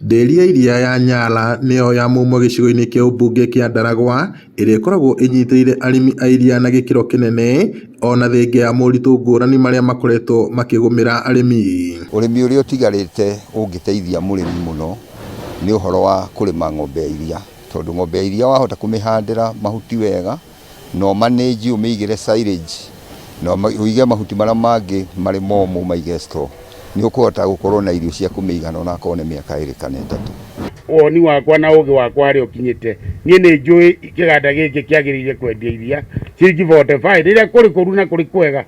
Nderi ya iria ya Nyala nĩyo ya mũmwe gĩcigo-inĩ kĩa ũmbunge kĩa Ndaragwa ĩrĩa ĩkoragwo ĩnyitĩrĩire arĩmi a iria na gĩkĩro kĩnene ona thengia ya moritũ ngũrani marĩa makoretwo makĩgũmĩra arĩmi. Ũrĩmi ũrĩa ũtigarĩte ũngĩteithia mũrĩmi mũno nĩ ũhoro wa kũrĩma ng'ombe ya iria, tondũ ng'ombe ya iria wahota kũmĩhandĩra mahuti wega no manage ũmĩigĩre silage no ũige mahuti marĩa mangĩ marĩ momũ maige store, nĩ ũkũhota gũkorwo na irio cia kũmĩigana ona akorwo nĩ mĩaka 2 kana 3. Woni wakwa na ũgĩ wakwa harĩa ũkinyĩte, niĩ nĩ njũĩ kĩganda gĩkĩ kĩagĩrĩire kwendia iria ciringi 45 rĩrĩa kũrĩ kũru na kũrĩ kwega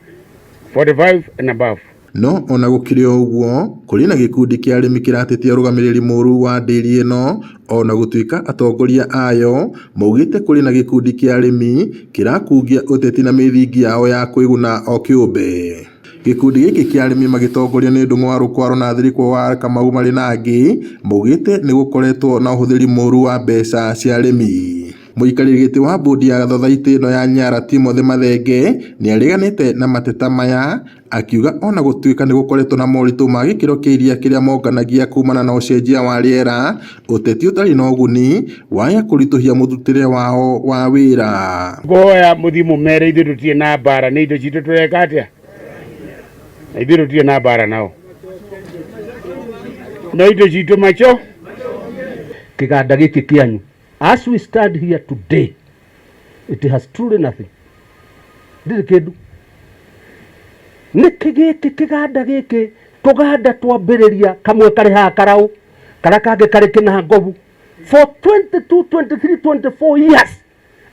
45 and above. No ona gũkĩrĩ o ũguo kũrĩ na gĩkundi kĩa arĩmi kĩratetia ũrũgamĩrĩri mũru wa ndĩri ĩno ona gũtuĩka atongoria ayo maugĩte kũrĩ na gĩkundi kĩa arĩmi kĩrakungia ũteti na mĩthingi yao ya kwĩguna o kĩũmbe. Gĩkundi gĩkĩ kĩa arĩmi magĩtongorio nĩ Ndung'u wa Rũkwaro na Thirikũ wa Kamau marĩ na angĩ maugĩte nĩ gũkoretwo na ũhũthĩri mũru wa mbeca cia arĩmi. Mũikarĩri gĩtĩ wa bodi ya Gathathaitĩ ĩno ya Nyala Timothy Mathenge nĩ areganĩte na mateta maya akiuga ona gũtuĩka nĩ gũkoretwo na moritũ ma gĩkĩro kĩa iria kĩrĩa monganagia kumana na ũcenjia wa rĩera, ũteti ũtarĩ na ũguni waya kũritũhia mũrutĩre wao wa wĩra. Ngoya mũthiĩ mũmere ithuĩ tũtirĩ na mbara, nĩ indo citũ tũreka atĩa? Na ithuĩ tũtirĩ na mbara nao, no indo citũ macho kĩganda gĩkĩ kĩanyu. As we stand here today, it has truly nothing. Ndĩrĩ kĩndũ. Nĩkĩ gĩkĩ kĩganda gĩkĩ tũganda twambĩrĩria kamwe karĩ haha Karaũ, karĩa kangĩ karĩ Kĩnangobu for 22, 23, 24 years.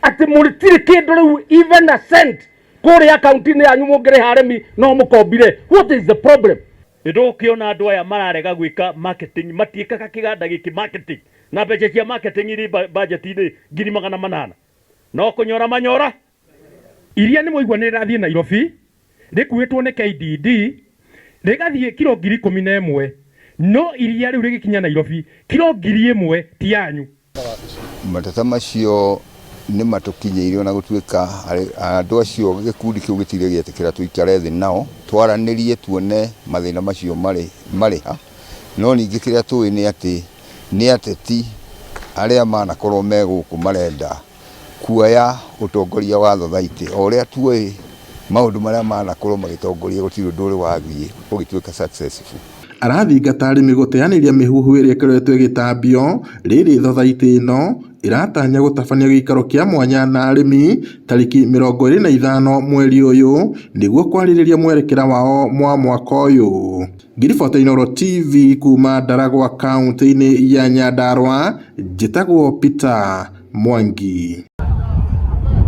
Atĩ mũrĩtirĩ kĩndũ rĩu even a cent kũrĩa akaunti-inĩ yanyu mũngĩrĩha arĩmi no mũkombire. What is the problem? Ndũkĩona andũ aya mararega gwĩka marketing, matiĩkaga kĩganda gĩkĩ marketing na mbeca cia marketing irĩ budget-inĩ 800,000 no kũnyora manyora. Iria nĩ mũigua nĩ rĩrathiĩ Nairobi rĩkuĩtwo nĩ KDD rĩgathiĩ kilo 11,000 no iria rĩu rĩgĩkinya Nairobi kilo 1,000 ti yanyu. Mateta macio nĩ matũkinyĩire na gũtuĩka andũ acio gĩkundi kĩu gĩtirĩ gĩetĩkĩra tũikare thĩ nao twaranĩrie tuone mathĩna macio marĩ ha, no ningĩ kĩrĩa tũĩ nĩ atĩ nĩ ateti arĩa manakorwo me gũkũ marenda kuoya ũtongoria wa Thathaitĩ o ũrĩa tuĩ maũndũ marĩa manakorwo magĩtongoria gũtirĩ ũndũ ũrĩ wathiĩ ũgĩtuĩka successful. Arathingata arĩmi gũteanĩria mĩhuhu ĩrĩa ĩkoretwo ĩgĩtambio rĩrĩ Thathaitĩ ĩno ĩratanya gũtabania gĩikaro kĩa mwanya na arĩmi tarĩki 25 mweri ũyũ nĩguo kwarĩrĩria mwerekera wao mwaka ũyũ. Ngiriboti Inooro TV kuma Ndaragwa kaunti-inĩ ya Nyandarua, njĩtagwo Peter Mwangi.